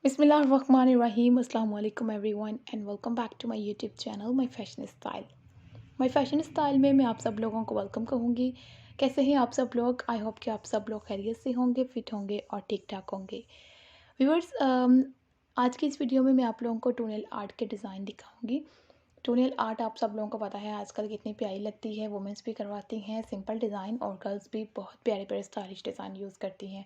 बिस्मिल्लाहिर्रहमानिर्रहीम अस्सलाम वालेकुम everyone and welcome back to my YouTube channel my fashion style में मैं आप सब लोगों को वेलकम कहूँगी। कैसे हैं आप सब लोग? आई होप कि आप सब लोग खैरियत से होंगे, फिट होंगे और ठीक ठाक होंगे। व्यूअर्स, आज की इस वीडियो में मैं आप लोगों को टोनल आर्ट के डिज़ाइन दिखाऊंगी। टोनल आर्ट आप सब लोगों को पता है आजकल कितनी प्यारी लगती है। वुमेंस भी करवाती हैं सिंपल डिज़ाइन और गर्ल्स भी बहुत प्यारे प्यारे स्टाइलिश डिज़ाइन यूज़ करती हैं।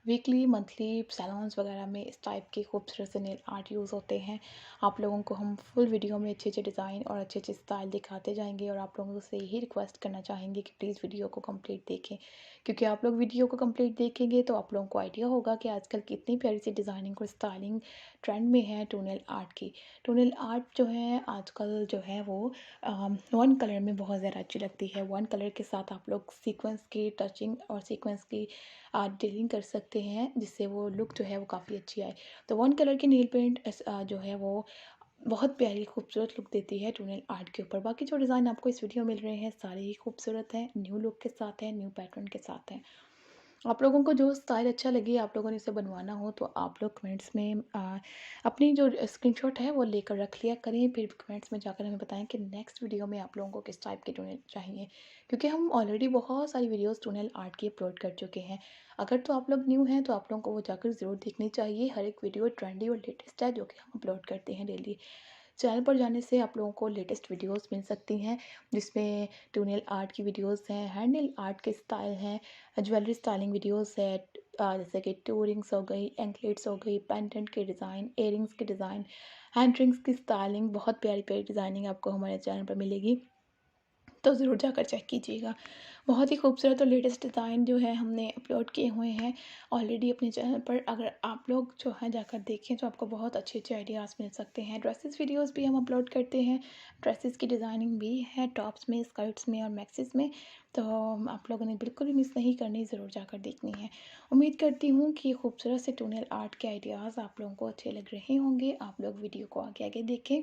वीकली मंथली सैलून्स वगैरह में इस टाइप के खूबसूरत से नेल आर्ट यूज़ होते हैं। आप लोगों को हम फुल वीडियो में अच्छे अच्छे डिज़ाइन और अच्छे अच्छे स्टाइल दिखाते जाएंगे और आप लोगों से यही रिक्वेस्ट करना चाहेंगे कि प्लीज़ वीडियो को कंप्लीट देखें, क्योंकि आप लोग वीडियो को कंप्लीट देखेंगे तो आप लोगों को आइडिया होगा कि आजकल कितनी प्यारी सी डिज़ाइनिंग और स्टाइलिंग ट्रेंड में है टोनल आर्ट की। टोनल आर्ट जो है आजकल जो है वो वन कलर में बहुत ज़्यादा अच्छी लगती है। वन कलर के साथ आप लोग सीक्वेंस की टचिंग और सीक्वेंस की डीलिंग कर सकते हैं, जिससे वो लुक जो है वो काफ़ी अच्छी आए। तो वन कलर की नील पेंट जो है वो बहुत प्यारी खूबसूरत लुक देती है टोनल आर्ट के ऊपर। बाकी जो डिज़ाइन आपको इस वीडियो में मिल रहे हैं सारे ही खूबसूरत हैं, न्यू लुक के साथ हैं, न्यू पैटर्न के साथ हैं। आप लोगों को जो स्टाइल अच्छा लगे, आप लोगों ने इसे बनवाना हो तो आप लोग कमेंट्स में अपनी जो स्क्रीनशॉट है वो लेकर रख लिया करें। फिर कमेंट्स में जाकर हमें बताएं कि नेक्स्ट वीडियो में आप लोगों को किस टाइप के टोनल चाहिए, क्योंकि हम ऑलरेडी बहुत सारी वीडियोस टोनल आर्ट की अपलोड कर चुके हैं। अगर तो आप लोग न्यू हैं तो आप लोगों को वो जाकर ज़रूर देखनी चाहिए। हर एक वीडियो ट्रेंडी और लेटेस्ट है जो कि हम अपलोड करते हैं डेली। चैनल पर जाने से आप लोगों को लेटेस्ट वीडियोस मिल सकती हैं, जिसमें टोनल आर्ट की वीडियोस हैं, हैंड नेल आर्ट के स्टाइल हैं, ज्वेलरी स्टाइलिंग वीडियोस है, जैसे कि टू रिंग्स हो गई, एंकलेट्स हो गई, पेंडेंट के डिज़ाइन, इयरिंग्स के डिज़ाइन, हैंड रिंग्स की स्टाइलिंग, बहुत प्यारी प्यारी डिज़ाइनिंग आपको हमारे चैनल पर मिलेगी, तो ज़रूर जाकर चेक कीजिएगा। बहुत ही खूबसूरत और लेटेस्ट डिज़ाइन जो है हमने अपलोड किए हुए हैं ऑलरेडी अपने चैनल पर। अगर आप लोग जो है जाकर देखें तो आपको बहुत अच्छे अच्छे आइडियाज़ मिल सकते हैं। ड्रेसेस वीडियोस भी हम अपलोड करते हैं, ड्रेसेस की डिज़ाइनिंग भी है, टॉप्स में, स्कर्ट्स में और मैक्सिस में। तो आप लोगों ने बिल्कुल भी मिस नहीं करनी, ज़रूर जाकर देखनी है। उम्मीद करती हूँ कि खूबसूरत से टोनल आर्ट के आइडियाज़ आप लोगों को अच्छे लग रहे होंगे। आप लोग वीडियो को आगे आगे देखें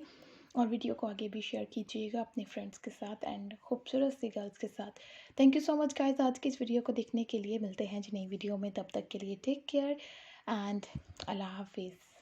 और वीडियो को आगे भी शेयर कीजिएगा अपने फ्रेंड्स के साथ एंड खूबसूरत सी गर्ल्स के साथ। Thank you so much guys आज की इस वीडियो को देखने के लिए। मिलते हैं जी नई वीडियो में, तब तक के लिए टेक केयर एंड अल्लाह हाफिज़।